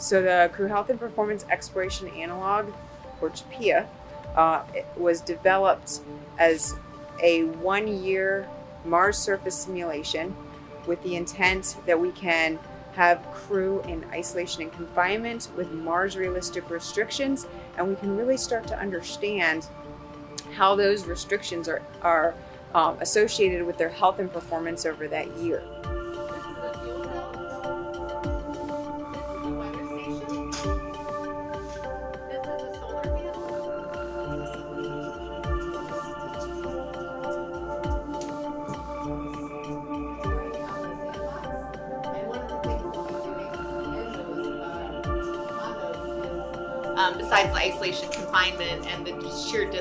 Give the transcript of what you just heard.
So the Crew Health and Performance Exploration Analog, or chapea, it was developed as a 1-year Mars surface simulation with the intent that we can have crew in isolation and confinement with Mars realistic restrictions, and we can really start to understand how those restrictions are associated with their health and performance over that year. Besides the isolation confinement and the sheer distance